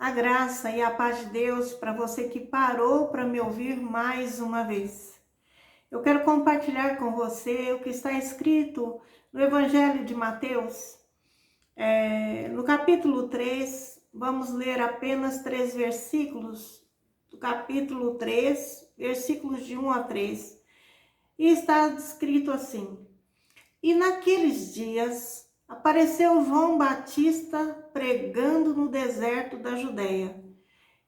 A graça e a paz de Deus para você que parou para me ouvir mais uma vez. Eu quero compartilhar com você o que está escrito no Evangelho de Mateus. No capítulo 3, vamos ler apenas 3 versículos do capítulo 3, versículos de 1 a 3. E está escrito assim: E naqueles dias apareceu João Batista pregando no deserto da Judeia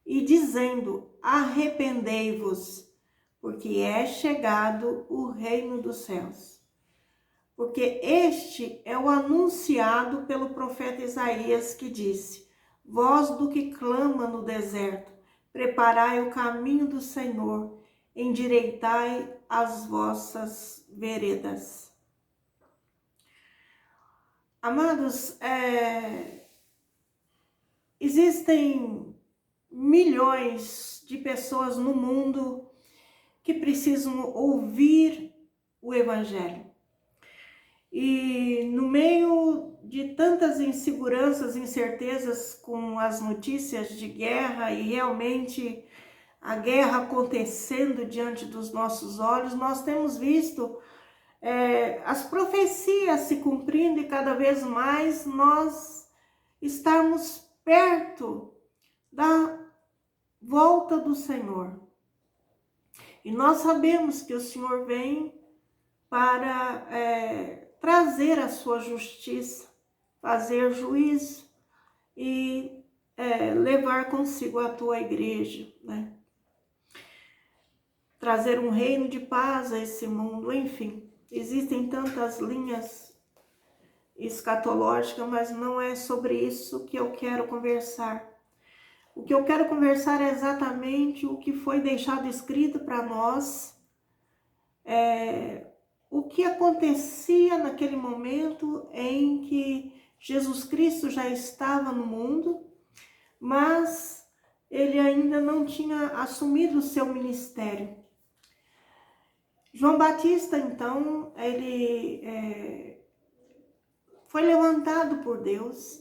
e dizendo: arrependei-vos, porque é chegado o reino dos céus. Porque este é o anunciado pelo profeta Isaías, que disse: voz do que clama no deserto, preparai o caminho do Senhor, endireitai as vossas veredas. Amados, existem milhões de pessoas no mundo que precisam ouvir o Evangelho. E no meio de tantas inseguranças, incertezas com as notícias de guerra e realmente a guerra acontecendo diante dos nossos olhos, nós temos visto as profecias se cumprindo e cada vez mais nós estarmos perto da volta do Senhor. E nós sabemos que o Senhor vem para trazer a sua justiça, fazer juízo e levar consigo a tua igreja, né? Trazer um reino de paz a esse mundo, enfim. Existem tantas linhas escatológicas, mas não é sobre isso que eu quero conversar. O que eu quero conversar é exatamente o que foi deixado escrito para nós, o que acontecia naquele momento em que Jesus Cristo já estava no mundo, mas ele ainda não tinha assumido o seu ministério. João Batista, então, ele foi levantado por Deus,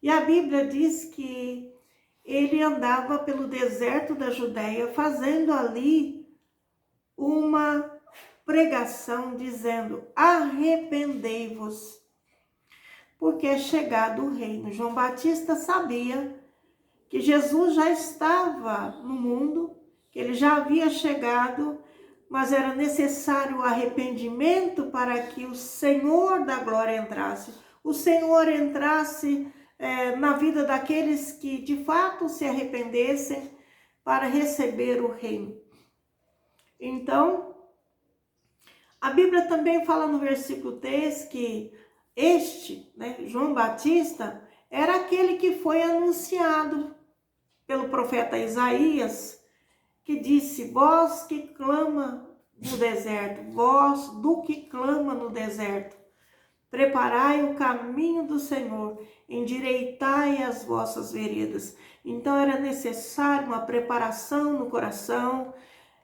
e a Bíblia diz que ele andava pelo deserto da Judeia, fazendo ali uma pregação, dizendo: arrependei-vos, porque é chegado o reino. João Batista sabia que Jesus já estava no mundo, que ele já havia chegado, mas era necessário o arrependimento para que o Senhor da glória entrasse. O Senhor entrasse na vida daqueles que de fato se arrependessem para receber o reino. Então, a Bíblia também fala no versículo 3 que João Batista, era aquele que foi anunciado pelo profeta Isaías, que disse: voz que clama no deserto, voz do que clama no deserto, preparai o caminho do Senhor, endireitai as vossas veredas. Então era necessário uma preparação no coração,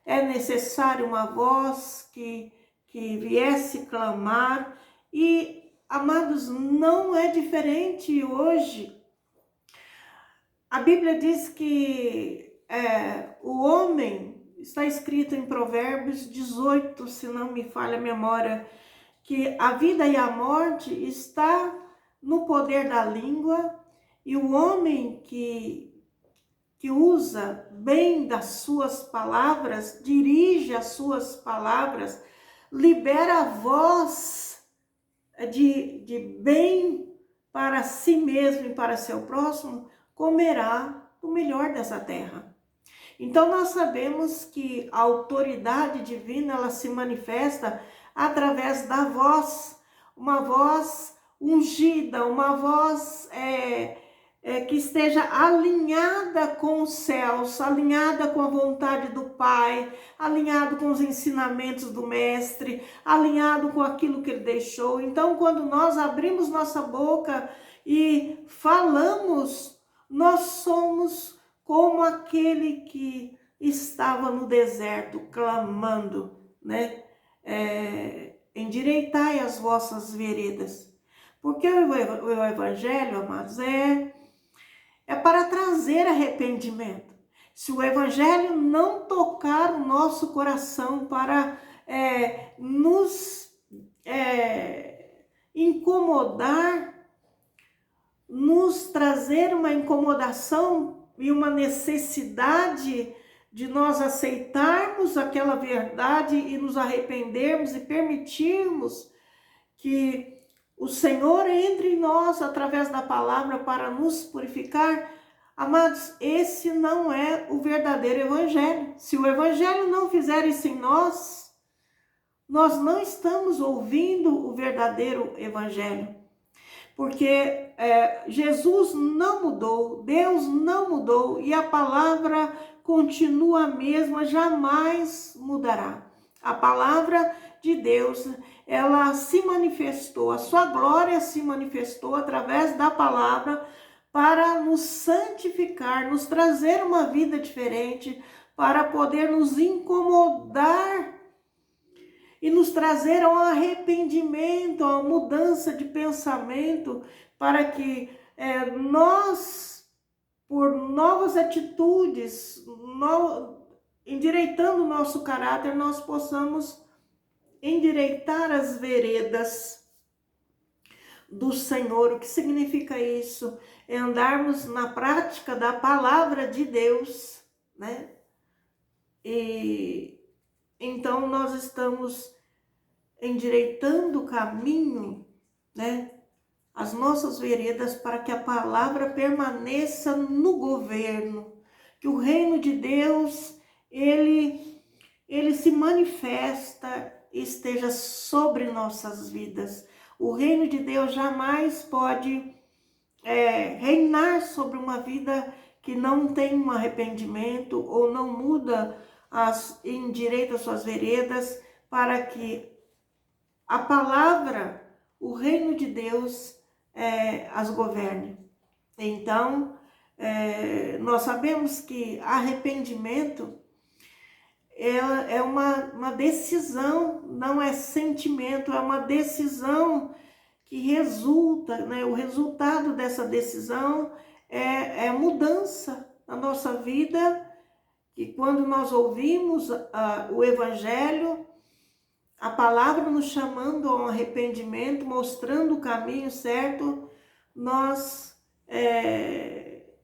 é necessário uma voz que viesse clamar. E, amados, não é diferente hoje. A Bíblia diz que o homem, está escrito em Provérbios 18, se não me falha a memória, que a vida e a morte está no poder da língua, e o homem que usa bem das suas palavras, dirige as suas palavras, libera a voz de bem para si mesmo e para seu próximo, comerá o melhor dessa terra. Então nós sabemos que a autoridade divina, ela se manifesta através da voz, uma voz ungida, uma voz que esteja alinhada com os céus, alinhada com a vontade do Pai, alinhado com os ensinamentos do Mestre, alinhado com aquilo que Ele deixou. Então, quando nós abrimos nossa boca e falamos, nós somos como aquele que estava no deserto clamando, né? Endireitai as vossas veredas. Porque o Evangelho, amados, é para trazer arrependimento. Se o Evangelho não tocar o nosso coração para nos incomodar, nos trazer uma incomodação e uma necessidade de nós aceitarmos aquela verdade e nos arrependermos e permitirmos que o Senhor entre em nós através da palavra para nos purificar, amados, esse não é o verdadeiro Evangelho. Se o Evangelho não fizer isso em nós, nós não estamos ouvindo o verdadeiro Evangelho. Porque Jesus não mudou, Deus não mudou e a palavra continua a mesma, jamais mudará. A palavra de Deus, ela se manifestou, a sua glória se manifestou através da palavra para nos santificar, nos trazer uma vida diferente, para poder nos incomodar e nos trazer ao arrependimento, a mudança de pensamento, para que nós, por novas atitudes, endireitando o nosso caráter, nós possamos endireitar as veredas do Senhor. O que significa isso? É andarmos na prática da palavra de Deus, né? E então nós estamos endireitando o caminho, né? As nossas veredas para que a palavra permaneça no governo, que o reino de Deus, ele se manifesta e esteja sobre nossas vidas. O reino de Deus jamais pode reinar sobre uma vida que não tem um arrependimento ou não muda endireita as suas veredas, para que a palavra, o reino de Deus, as governe. Então, nós sabemos que arrependimento é uma decisão, não é sentimento, é uma decisão que resulta, né? O resultado dessa decisão é mudança na nossa vida, que quando nós ouvimos o Evangelho, a palavra nos chamando ao arrependimento, mostrando o caminho certo, nós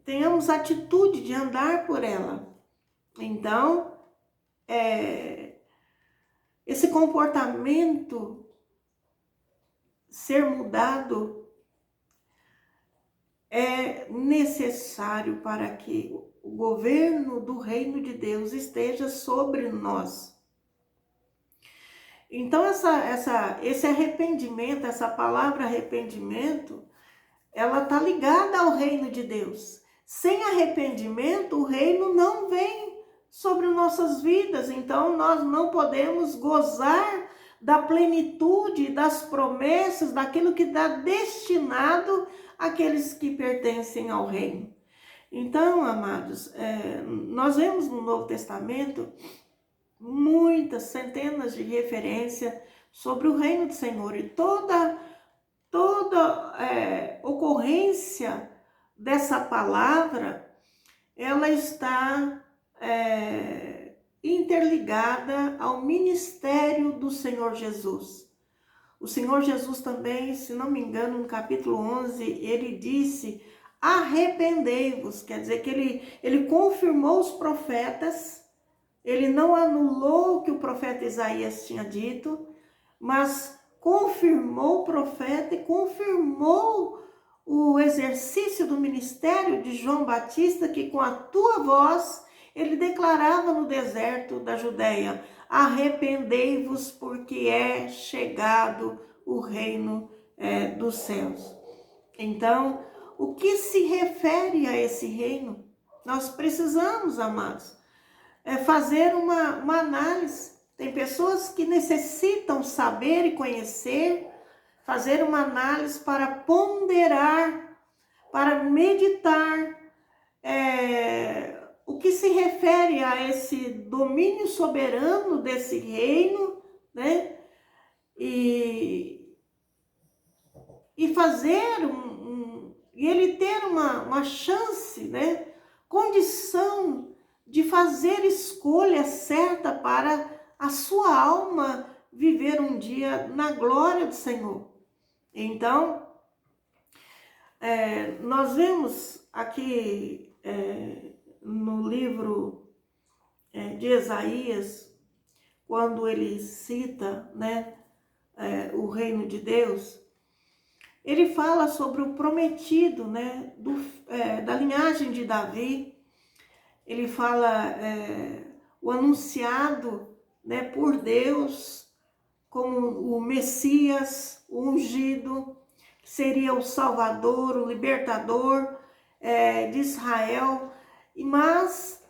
tenhamos atitude de andar por ela. Então, esse comportamento ser mudado é necessário para que o governo do reino de Deus esteja sobre nós. Então, esse arrependimento, essa palavra arrependimento, ela está ligada ao reino de Deus. Sem arrependimento, o reino não vem sobre nossas vidas. Então, nós não podemos gozar da plenitude, das promessas, daquilo que está destinado àqueles que pertencem ao reino. Então, amados, nós vemos no Novo Testamento muitas, centenas de referências sobre o reino do Senhor, e toda ocorrência dessa palavra, ela está interligada ao ministério do Senhor Jesus. O Senhor Jesus também, se não me engano, no capítulo 11, ele disse: arrependei-vos, quer dizer que ele confirmou os profetas. Ele não anulou o que o profeta Isaías tinha dito, mas confirmou o profeta e confirmou o exercício do ministério de João Batista, que com a tua voz ele declarava no deserto da Judeia: arrependei-vos, porque é chegado o reino dos céus. Então, o que se refere a esse reino? Nós precisamos, amados, fazer uma análise. Tem pessoas que necessitam saber e conhecer, fazer uma análise para ponderar, para meditar o que se refere a esse domínio soberano desse reino, né? E fazer e ele ter uma chance, né, condição de fazer escolha certa para a sua alma viver um dia na glória do Senhor. Então, nós vemos aqui no livro de Isaías, quando ele cita, né, o reino de Deus, ele fala sobre o prometido, né, da linhagem de Davi. Ele fala o anunciado, né, por Deus como o Messias, o ungido, seria o Salvador, o libertador de Israel, mas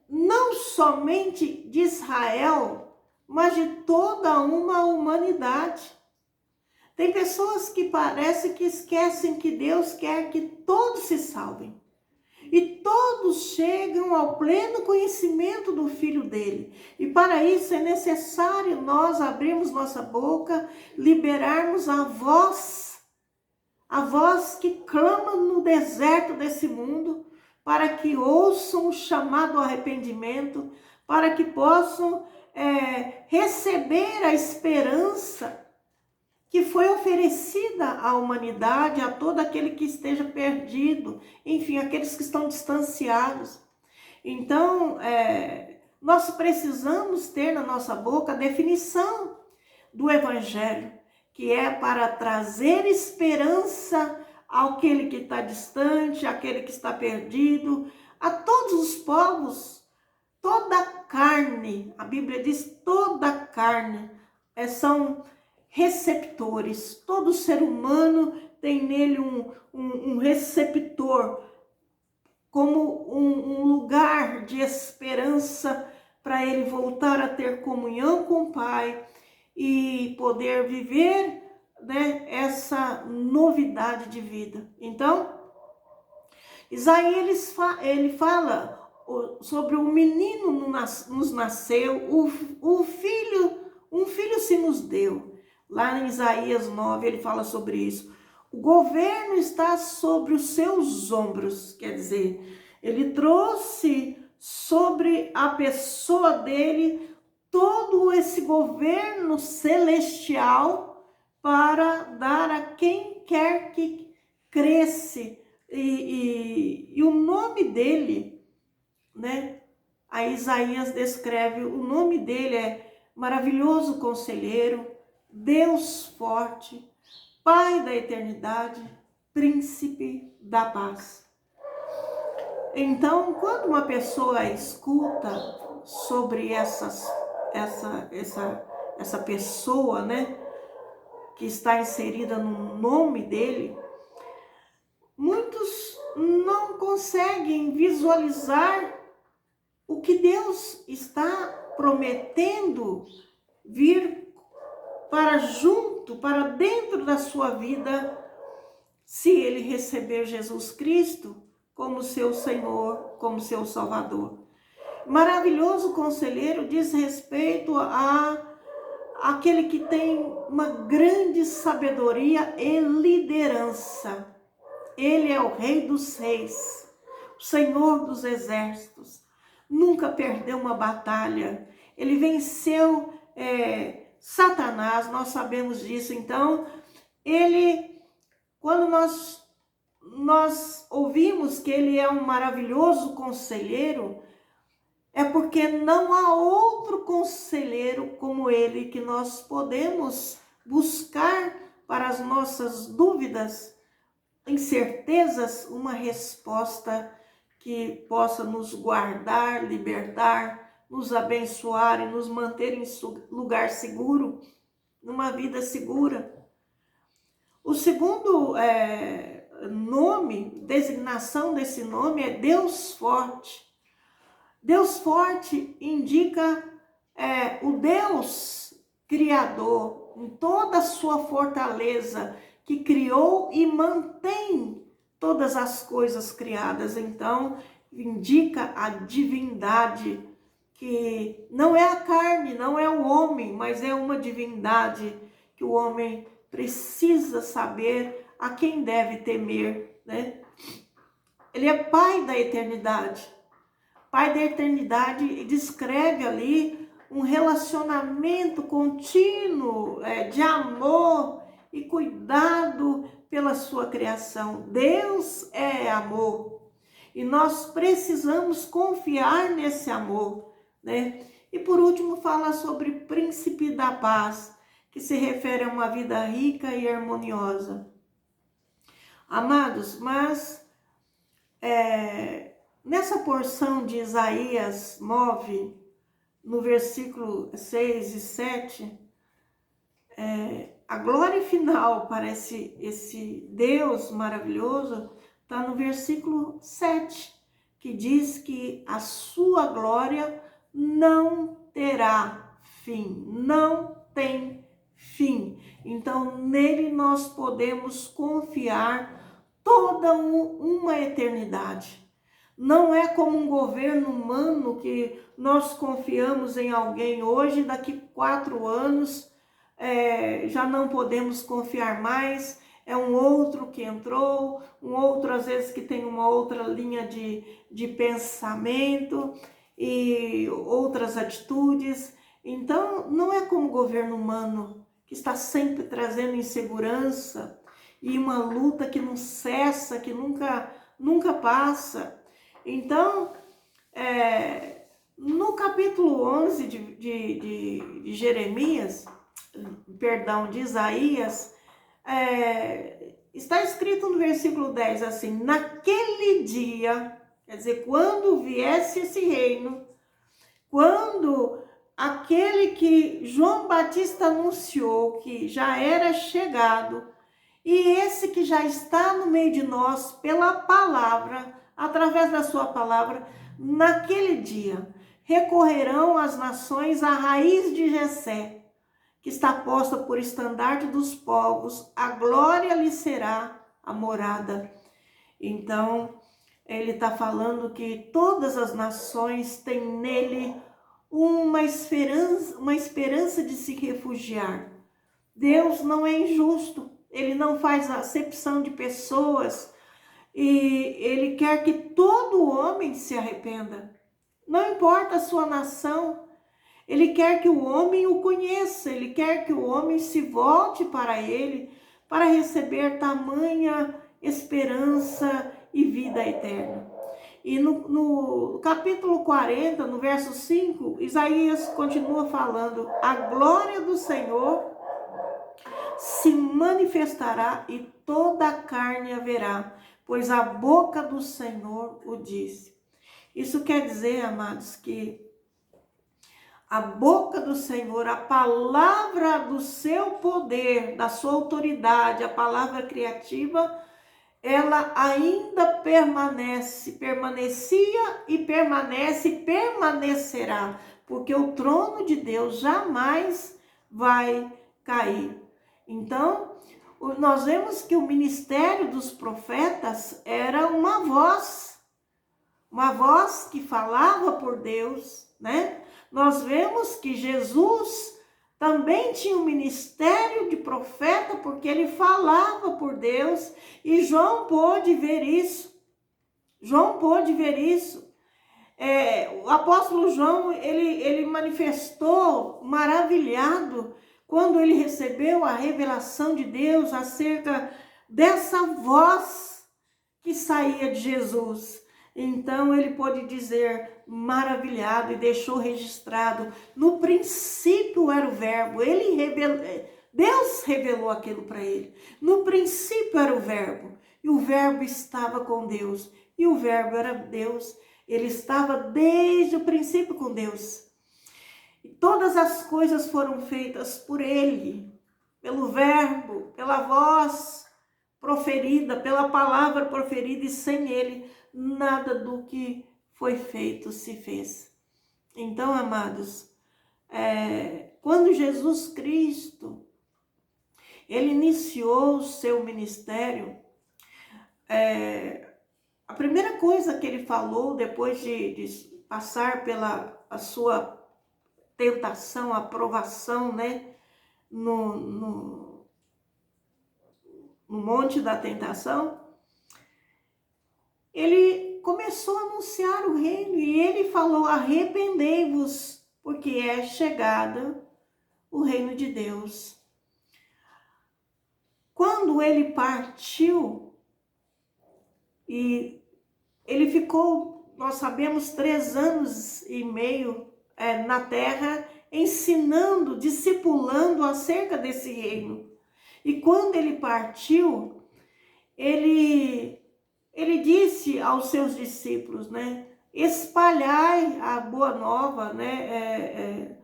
não somente de Israel, mas de toda uma humanidade. Tem pessoas que parecem que esquecem que Deus quer que todos se salvem. E todos chegam ao pleno conhecimento do Filho dele. E para isso é necessário nós abrirmos nossa boca, liberarmos a voz que clama no deserto desse mundo, para que ouçam o chamado ao arrependimento, para que possam receber a esperança que foi oferecida à humanidade, a todo aquele que esteja perdido, enfim, aqueles que estão distanciados. Então, nós precisamos ter na nossa boca a definição do Evangelho, que é para trazer esperança àquele que está distante, àquele que está perdido, a todos os povos, toda a carne. A Bíblia diz toda a carne são receptores. Todo ser humano tem nele um receptor, como um lugar de esperança para ele voltar a ter comunhão com o Pai e poder viver, né, essa novidade de vida. Então, Isaías ele fala sobre o menino nos nasceu, um filho se nos deu. Lá em Isaías 9 ele fala sobre isso. O governo está sobre os seus ombros, quer dizer, ele trouxe sobre a pessoa dele todo esse governo celestial para dar a quem quer que cresce. E o nome dele, né? A Isaías descreve, o nome dele é Maravilhoso Conselheiro, Deus Forte, Pai da Eternidade, Príncipe da Paz. Então, quando uma pessoa escuta sobre essa pessoa, né, que está inserida no nome dele, muitos não conseguem visualizar o que Deus está prometendo vir para junto, para dentro da sua vida, se ele receber Jesus Cristo como seu Senhor, como seu Salvador. Maravilhoso Conselheiro diz respeito àquele que tem uma grande sabedoria e liderança. Ele é o Rei dos Reis, o Senhor dos Exércitos. Nunca perdeu uma batalha. Ele venceu Satanás, nós sabemos disso. Então, quando nós ouvimos que ele é um maravilhoso conselheiro, é porque não há outro conselheiro como ele que nós podemos buscar para as nossas dúvidas, incertezas, uma resposta que possa nos guardar, libertar, nos abençoar e nos manter em lugar seguro, numa vida segura. O segundo designação desse nome é Deus Forte. Deus Forte indica o Deus Criador, em toda a sua fortaleza, que criou e mantém todas as coisas criadas. Então, indica a divindade, que não é a carne, não é o homem, mas é uma divindade que o homem precisa saber a quem deve temer, né? Ele é Pai da eternidade. Pai da eternidade descreve ali um relacionamento contínuo de amor e cuidado pela sua criação. Deus é amor e nós precisamos confiar nesse amor, né? E por último fala sobre Príncipe da Paz, que se refere a uma vida rica e harmoniosa. Amados, mas nessa porção de Isaías 9, no versículo 6 e 7, a glória final para esse Deus maravilhoso está no versículo 7, que diz que a sua glória não terá fim, não tem fim. Então, nele nós podemos confiar toda uma eternidade. Não é como um governo humano que nós confiamos em alguém hoje, daqui 4 anos já não podemos confiar mais, é um outro que entrou, um outro às vezes que tem uma outra linha de pensamento e outras atitudes. Então, não é como o governo humano, que está sempre trazendo insegurança e uma luta que não cessa, que nunca passa. Então, no capítulo 11 de Jeremias, perdão, de Isaías, está escrito no versículo 10 assim: naquele dia, quer dizer, quando viesse esse reino, quando aquele que João Batista anunciou que já era chegado, e esse que já está no meio de nós pela palavra, através da sua palavra, naquele dia recorrerão as nações à raiz de Jessé, que está posta por estandarte dos povos, a glória lhe será a morada. Então, ele está falando que todas as nações têm nele uma esperança de se refugiar. Deus não é injusto, ele não faz acepção de pessoas e ele quer que todo homem se arrependa. Não importa a sua nação, ele quer que o homem o conheça, ele quer que o homem se volte para ele para receber tamanha esperança e vida eterna. E no capítulo 40, no verso 5, Isaías continua falando: a glória do Senhor se manifestará e toda a carne a verá, pois a boca do Senhor o disse. Isso quer dizer, amados, que a boca do Senhor, a palavra do seu poder, da sua autoridade, a palavra criativa, ela ainda permanecia e permanece e permanecerá, porque o trono de Deus jamais vai cair. Então, nós vemos que o ministério dos profetas era uma voz que falava por Deus, né? Nós vemos que Jesus também tinha um ministério de profeta, porque ele falava por Deus, e João pôde ver isso. O apóstolo João, ele manifestou maravilhado quando ele recebeu a revelação de Deus acerca dessa voz que saía de Jesus. Então ele pôde dizer maravilhado e deixou registrado: no princípio era o verbo. Deus revelou aquilo para ele. No princípio era o verbo, e o verbo estava com Deus, e o verbo era Deus. Ele estava desde o princípio com Deus. E todas as coisas foram feitas por ele, pelo verbo, pela voz proferida, pela palavra proferida, e sem ele nada do que foi feito se fez. Então, amados, quando Jesus Cristo, ele iniciou o seu ministério, a primeira coisa que ele falou, depois de passar pela a sua tentação, a provação, né, no no Monte da Tentação, ele começou a anunciar o reino e ele falou: arrependei-vos, porque é chegada o reino de Deus. Quando ele partiu, e ele ficou, nós sabemos, 3 anos e meio na terra, ensinando, discipulando acerca desse reino. E quando ele partiu, ele disse aos seus discípulos, né? Espalhai a boa nova, né?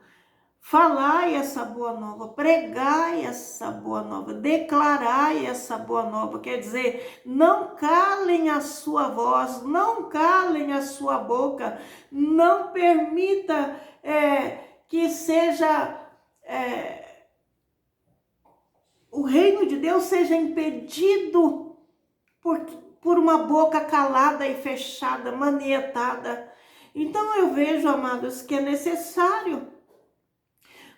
Falai essa boa nova, pregai essa boa nova, declarai essa boa nova. Quer dizer, não calem a sua voz, não calem a sua boca, não permita que seja o reino de Deus seja impedido por uma boca calada e fechada, manietada. Então eu vejo, amados, que é necessário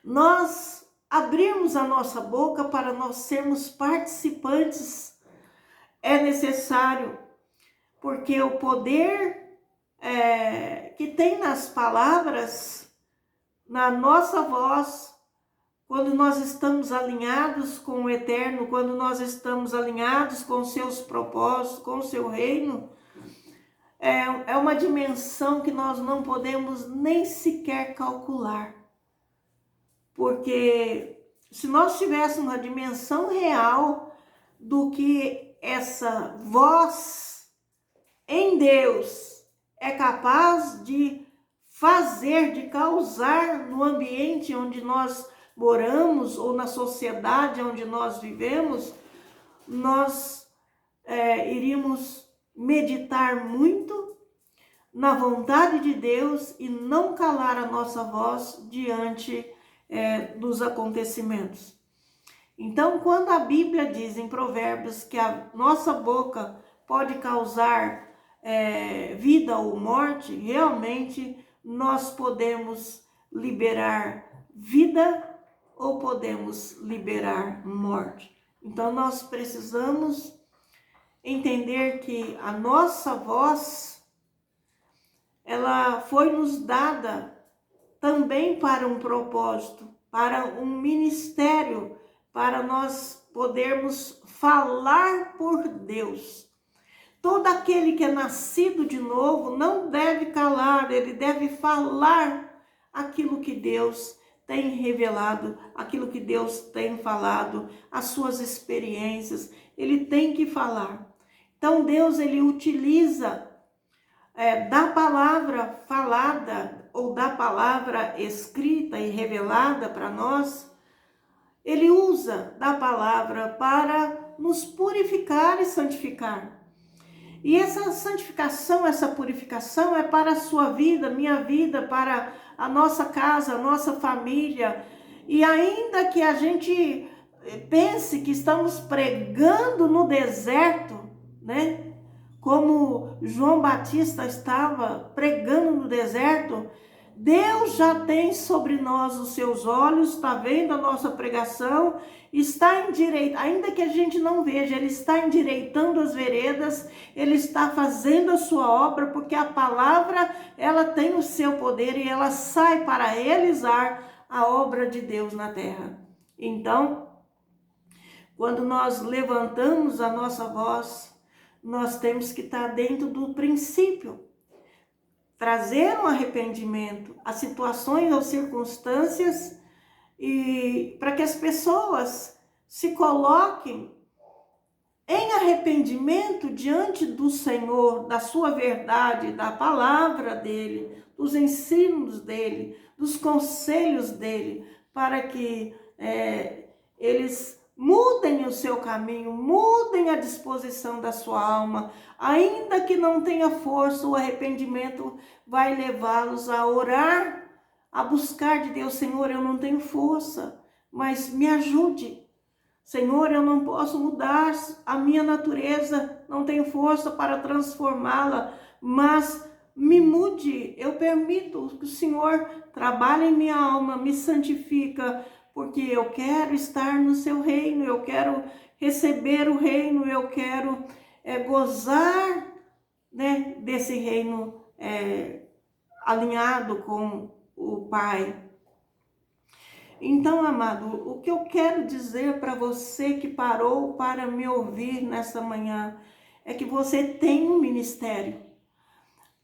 nós abrirmos a nossa boca para nós sermos participantes. É necessário, porque o poder que tem nas palavras, na nossa voz, quando nós estamos alinhados com o Eterno, quando nós estamos alinhados com seus propósitos, com o seu reino, é uma dimensão que nós não podemos nem sequer calcular. Porque se nós tivéssemos a dimensão real do que essa voz em Deus é capaz de fazer, de causar no ambiente onde nós moramos ou na sociedade onde nós vivemos, nós iríamos meditar muito na vontade de Deus e não calar a nossa voz diante dos acontecimentos. Então, quando a Bíblia diz em Provérbios que a nossa boca pode causar vida ou morte, realmente nós podemos liberar vida ou podemos liberar morte. Então, nós precisamos entender que a nossa voz, ela foi nos dada também para um propósito, para um ministério, para nós podermos falar por Deus. Todo aquele que é nascido de novo não deve calar, ele deve falar aquilo que Deus tem revelado, aquilo que Deus tem falado, as suas experiências, ele tem que falar. Então Deus, ele utiliza da palavra falada ou da palavra escrita e revelada para nós, ele usa da palavra para nos purificar e santificar. E essa santificação, essa purificação é para a sua vida, minha vida, para a nossa casa, a nossa família. E ainda que a gente pense que estamos pregando no deserto, né? Como João Batista estava pregando no deserto, Deus já tem sobre nós os seus olhos, está vendo a nossa pregação, está endireitando, ainda que a gente não veja, ele está endireitando as veredas, ele está fazendo a sua obra, porque a palavra, ela tem o seu poder e ela sai para realizar a obra de Deus na terra. Então, quando nós levantamos a nossa voz, nós temos que estar dentro do princípio, trazer um arrependimento a situações ou circunstâncias e para que as pessoas se coloquem em arrependimento diante do Senhor, da sua verdade, da palavra dele, dos ensinos dele, dos conselhos dele, para que eles mudem o seu caminho, mudem a disposição da sua alma. Ainda que não tenha força, o arrependimento vai levá-los a orar, a buscar de Deus. Senhor, eu não tenho força, mas me ajude. Senhor, eu não posso mudar a minha natureza, não tenho força para transformá-la, mas me mude. Eu permito que o Senhor trabalhe em minha alma, me santifica, porque eu quero estar no seu reino, eu quero receber o reino, eu quero gozar, né, desse reino alinhado com o Pai. Então, amado, o que eu quero dizer para você que parou para me ouvir nessa manhã é que você tem um ministério.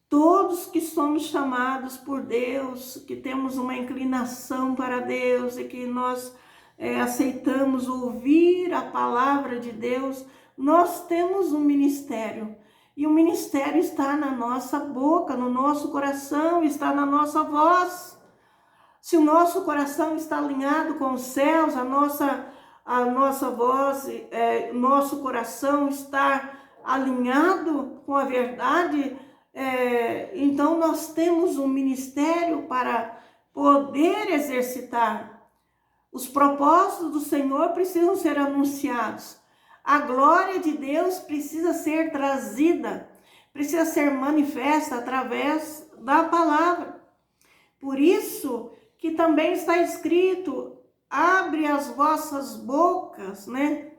Todos que somos chamados por Deus, que temos uma inclinação para Deus e que nós aceitamos ouvir a palavra de Deus, nós temos um ministério. E o ministério está na nossa boca, no nosso coração, está na nossa voz. Se o nosso coração está alinhado com os céus, a nossa voz, nosso coração está alinhado com a verdade, então nós temos um ministério para poder exercitar. Os propósitos do Senhor precisam ser anunciados. A glória de Deus precisa ser trazida, precisa ser manifesta através da palavra. Por isso que também está escrito: abre as vossas bocas, né?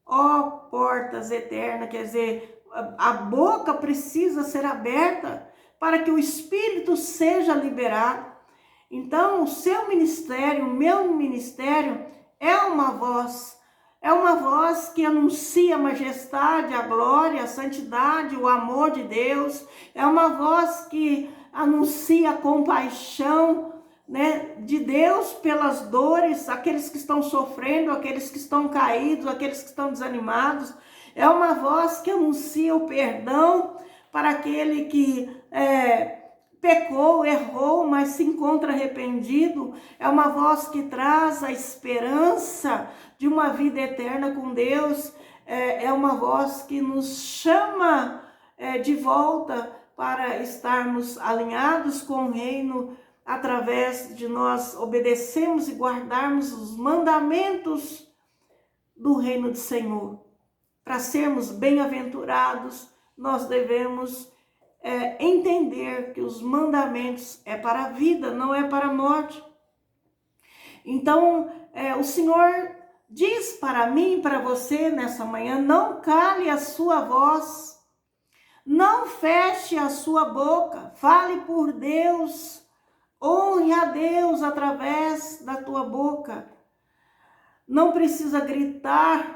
Ó portas eternas, quer dizer, a boca precisa ser aberta para que o Espírito seja liberado. Então, o seu ministério, o meu ministério, é uma voz que anuncia a majestade, a glória, a santidade, o amor de Deus. É uma voz que anuncia a compaixão, né, de Deus pelas dores, aqueles que estão sofrendo, aqueles que estão caídos, aqueles que estão desanimados. É uma voz que anuncia o perdão para aquele que pecou, errou, mas se encontra arrependido. É uma voz que traz a esperança de uma vida eterna com Deus. É uma voz que nos chama de volta para estarmos alinhados com o reino, através de nós obedecermos e guardarmos os mandamentos do reino do Senhor. Para sermos bem-aventurados, nós devemos entender que os mandamentos é para a vida, não é para a morte. Então, o Senhor diz para mim e para você nessa manhã: não cale a sua voz, não feche a sua boca, fale por Deus, honre a Deus através da tua boca. Não precisa gritar,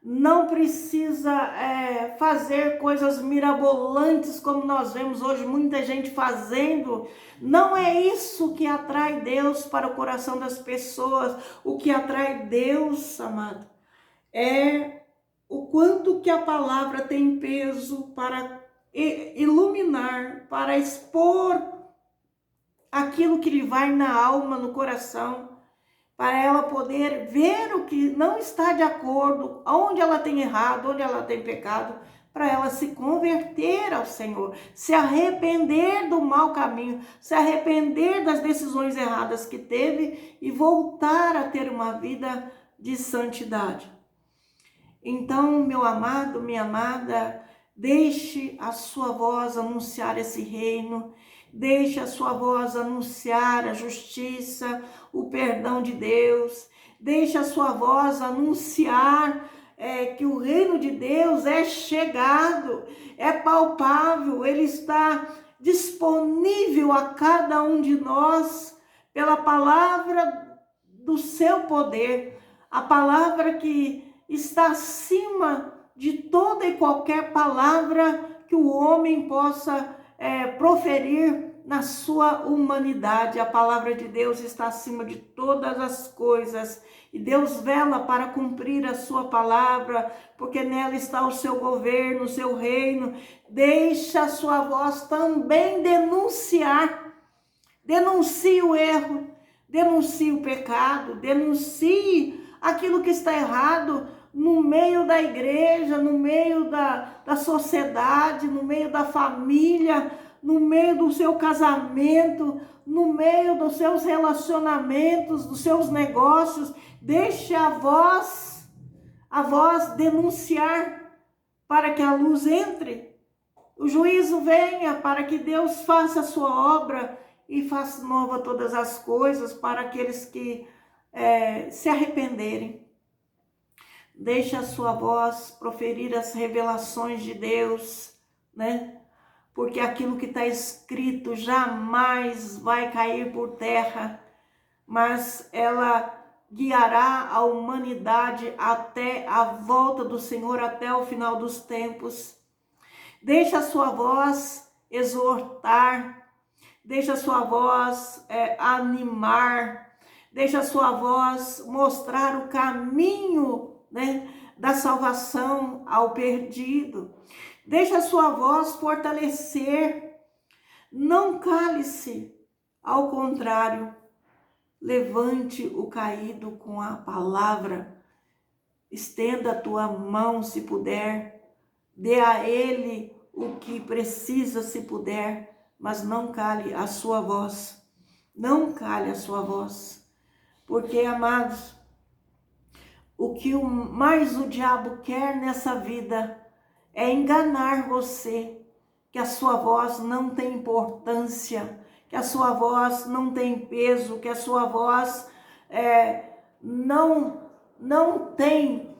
não precisa fazer coisas mirabolantes como nós vemos hoje muita gente fazendo. Não é isso que atrai Deus para o coração das pessoas. O que atrai Deus, amado, é o quanto que a palavra tem peso para iluminar, para expor aquilo que lhe vai na alma, no coração, para ela poder ver o que não está de acordo, onde ela tem errado, onde ela tem pecado, para ela se converter ao Senhor, se arrepender do mau caminho, se arrepender das decisões erradas que teve e voltar a ter uma vida de santidade. Então, meu amado, minha amada, deixe a sua voz anunciar esse reino. Deixe a sua voz anunciar a justiça, o perdão de Deus. Deixe a sua voz anunciar que o reino de Deus é chegado, é palpável, ele está disponível a cada um de nós pela palavra do seu poder, a palavra que está acima de toda e qualquer palavra que o homem possa proferir na sua humanidade. A palavra de Deus está acima de todas as coisas e Deus vela para cumprir a sua palavra, porque nela está o seu governo, o seu reino. Deixa a sua voz também denunciar. Denuncie o erro, denuncie o pecado, denuncie aquilo que está errado no meio da igreja, no meio da sociedade, no meio da família, no meio do seu casamento, no meio dos seus relacionamentos, dos seus negócios. Deixe a voz denunciar para que a luz entre, o juízo venha, para que Deus faça a sua obra e faça nova todas as coisas para aqueles que se arrependerem. Deixe a sua voz proferir as revelações de Deus, né? Porque aquilo que está escrito jamais vai cair por terra, mas ela guiará a humanidade até a volta do Senhor, até o final dos tempos. Deixe a sua voz exortar, deixe a sua voz animar, deixe a sua voz mostrar o caminho, né, da salvação ao perdido. Deixe a sua voz fortalecer, não cale-se, ao contrário, levante o caído com a palavra, estenda a tua mão se puder, dê a ele o que precisa se puder, mas não cale a sua voz, não cale a sua voz, porque, amados, o que mais o diabo quer nessa vida é enganar você, que a sua voz não tem importância, que a sua voz não tem peso, que a sua voz não tem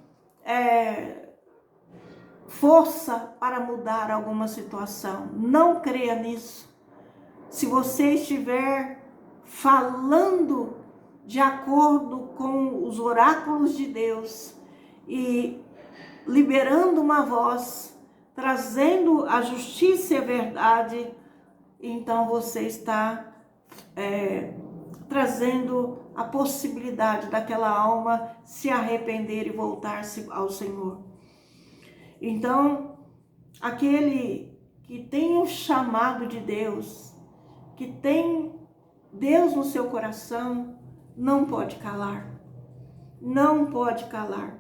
força para mudar alguma situação. Não creia nisso. Se você estiver falando de acordo com os oráculos de Deus e liberando uma voz, trazendo a justiça e a verdade, então você está trazendo a possibilidade daquela alma se arrepender e voltar-se ao Senhor. Então, aquele que tem o chamado de Deus, que tem Deus no seu coração, não pode calar. Não pode calar.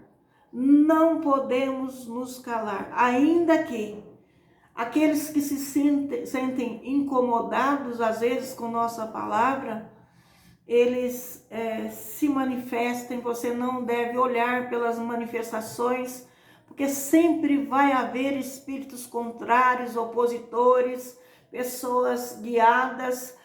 Não podemos nos calar, ainda que aqueles que se sentem incomodados, às vezes, com nossa palavra, eles se manifestem. Você não deve olhar pelas manifestações, porque sempre vai haver espíritos contrários, opositores, pessoas guiadas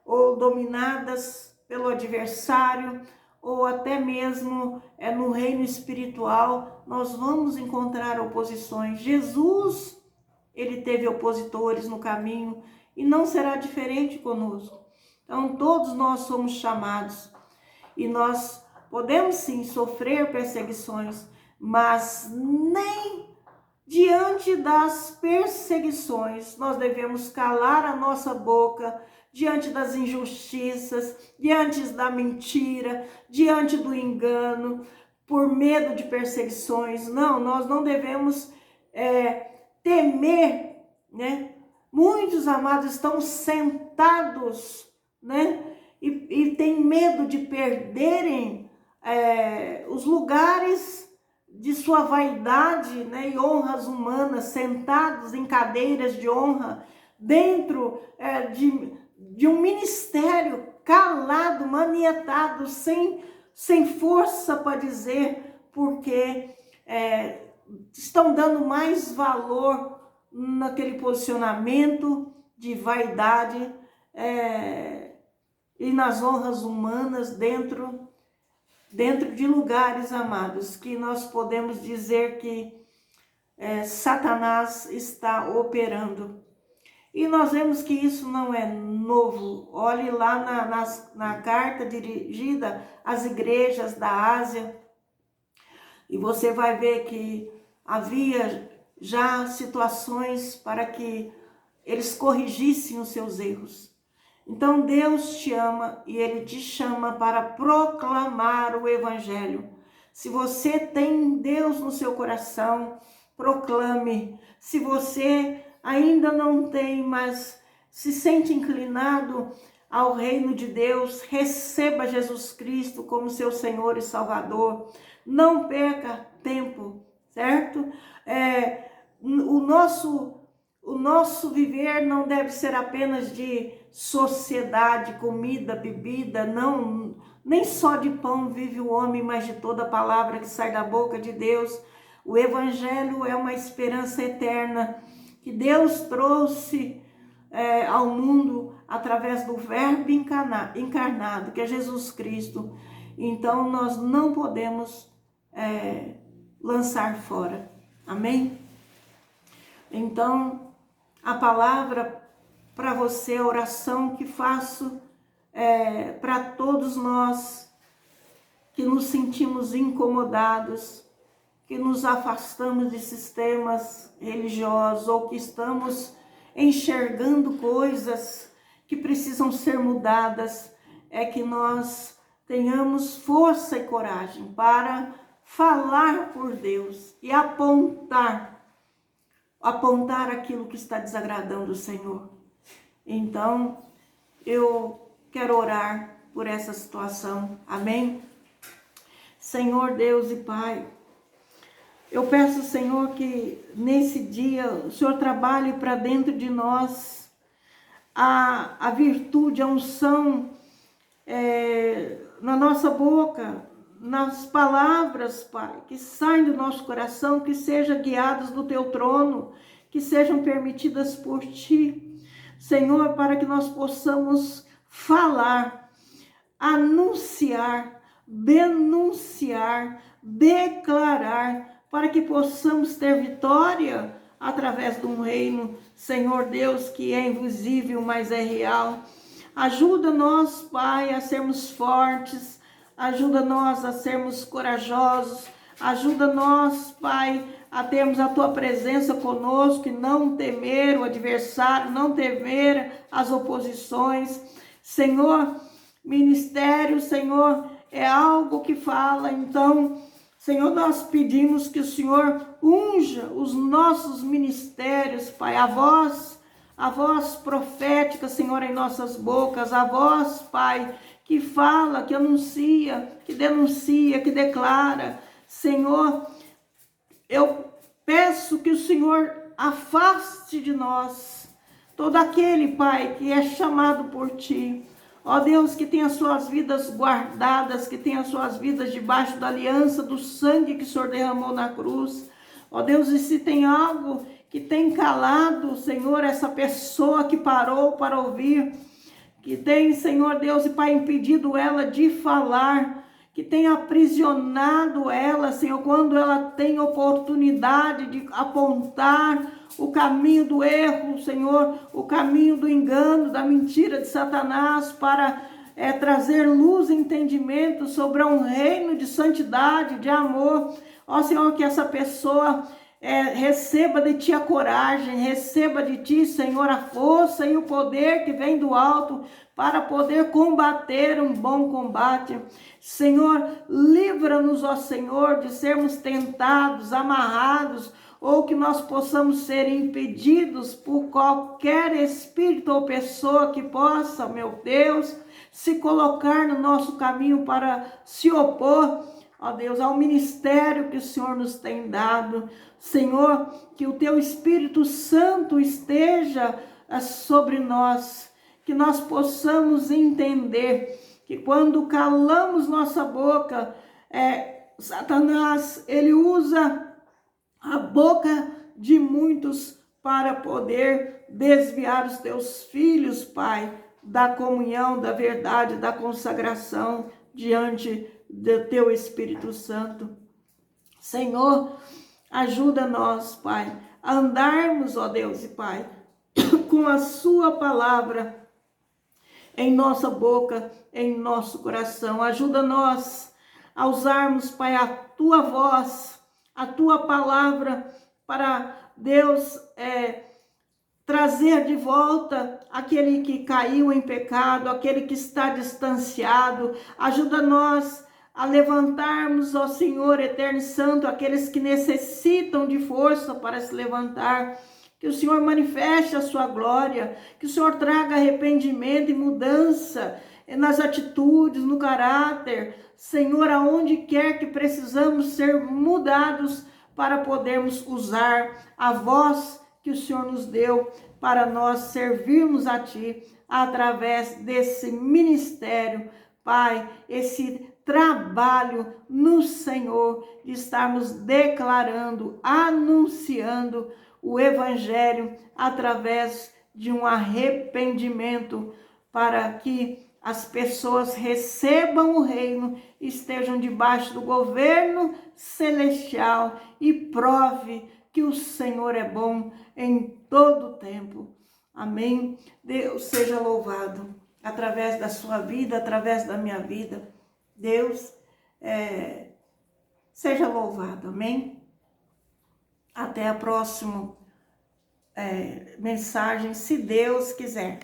ou dominadas pelo adversário, ou até mesmo no reino espiritual, nós vamos encontrar oposições. Jesus, ele teve opositores no caminho e não será diferente conosco. Então, todos nós somos chamados e nós podemos sim sofrer perseguições, mas nem diante das perseguições nós devemos calar a nossa boca, diante das injustiças, diante da mentira, diante do engano, por medo de perseguições. Não, nós não devemos temer, né? Muitos, amados, estão sentados, né? E têm medo de perderem os lugares de sua vaidade, né? E honras humanas, sentados em cadeiras de honra, dentro de um ministério, calado, manietado, sem força para dizer, porque estão dando mais valor naquele posicionamento de vaidade e nas honras humanas dentro de lugares, amados, que nós podemos dizer que Satanás está operando. E nós vemos que isso não é novo. Olhe lá na carta dirigida às igrejas da Ásia, e você vai ver que havia já situações para que eles corrigissem os seus erros. Então Deus te ama e Ele te chama para proclamar o Evangelho. Se você tem Deus no seu coração, proclame. Se você ainda não tem, mas se sente inclinado ao reino de Deus, receba Jesus Cristo como seu Senhor e Salvador. Não perca tempo, certo? O nosso viver não deve ser apenas de sociedade, comida, bebida, não, nem só de pão vive o homem, mas de toda palavra que sai da boca de Deus. O Evangelho é uma esperança eterna que Deus trouxe ao mundo através do Verbo encarnado, que é Jesus Cristo. Então nós não podemos lançar fora. Amém? Então, a palavra para você, a oração que faço para todos nós que nos sentimos incomodados, que nos afastamos de sistemas religiosos ou que estamos enxergando coisas que precisam ser mudadas, é que nós tenhamos força e coragem para falar por Deus e apontar aquilo que está desagradando o Senhor. Então, eu quero orar por essa situação. Amém? Senhor Deus e Pai, eu peço, Senhor, que nesse dia o Senhor trabalhe para dentro de nós a virtude, a unção na nossa boca, nas palavras, Pai, que saem do nosso coração, que sejam guiadas do Teu trono, que sejam permitidas por Ti, Senhor, para que nós possamos falar, anunciar, denunciar, declarar, para que possamos ter vitória através de um reino, Senhor Deus, que é invisível, mas é real. Ajuda nós, Pai, a sermos fortes, ajuda nós a sermos corajosos, ajuda nós, Pai, a termos a Tua presença conosco e não temer o adversário, não temer as oposições. Senhor, ministério, Senhor, é algo que fala, então, Senhor, nós pedimos que o Senhor unja os nossos ministérios, Pai, a voz profética, Senhor, em nossas bocas, a voz, Pai, que fala, que anuncia, que denuncia, que declara. Senhor, eu peço que o Senhor afaste de nós todo aquele, Pai, que é chamado por Ti. Ó Deus, que tenha suas vidas guardadas, que tenha suas vidas debaixo da aliança do sangue que o Senhor derramou na cruz. Ó Deus, e se tem algo que tem calado, Senhor, essa pessoa que parou para ouvir, que tem, Senhor Deus e Pai, impedido ela de falar, que tem aprisionado ela, Senhor, quando ela tem oportunidade de apontar o caminho do erro, Senhor, o caminho do engano, da mentira de Satanás, para trazer luz e entendimento sobre um reino de santidade, de amor. Ó Senhor, que essa pessoa receba de Ti a coragem, receba de Ti, Senhor, a força e o poder que vem do alto para poder combater um bom combate. Senhor, livra-nos, ó Senhor, de sermos tentados, amarrados, ou que nós possamos ser impedidos por qualquer espírito ou pessoa que possa, meu Deus, se colocar no nosso caminho para se opor, ó Deus, ao ministério que o Senhor nos tem dado. Senhor, que o Teu Espírito Santo esteja sobre nós, que nós possamos entender que quando calamos nossa boca, Satanás, ele usa a boca de muitos para poder desviar os Teus filhos, Pai, da comunhão, da verdade, da consagração diante do Teu Espírito Santo. Senhor, ajuda nós, Pai, a andarmos, ó Deus e Pai, com a Sua palavra em nossa boca, em nosso coração. Ajuda nós a usarmos, Pai, a Tua voz, a Tua palavra, para Deus trazer de volta aquele que caiu em pecado, aquele que está distanciado. Ajuda nós a levantarmos, ó Senhor eterno e santo, aqueles que necessitam de força para se levantar. Que o Senhor manifeste a Sua glória, que o Senhor traga arrependimento e mudança nas atitudes, no caráter. Senhor, aonde quer que precisamos ser mudados para podermos usar a voz que o Senhor nos deu para nós servirmos a Ti através desse ministério, Pai, esse trabalho no Senhor, de estarmos declarando, anunciando o Evangelho através de um arrependimento, para que as pessoas recebam o reino, estejam debaixo do governo celestial e prove que o Senhor é bom em todo o tempo. Amém? Deus seja louvado através da sua vida, através da minha vida. Deus seja louvado. Amém? Até a próxima mensagem, se Deus quiser.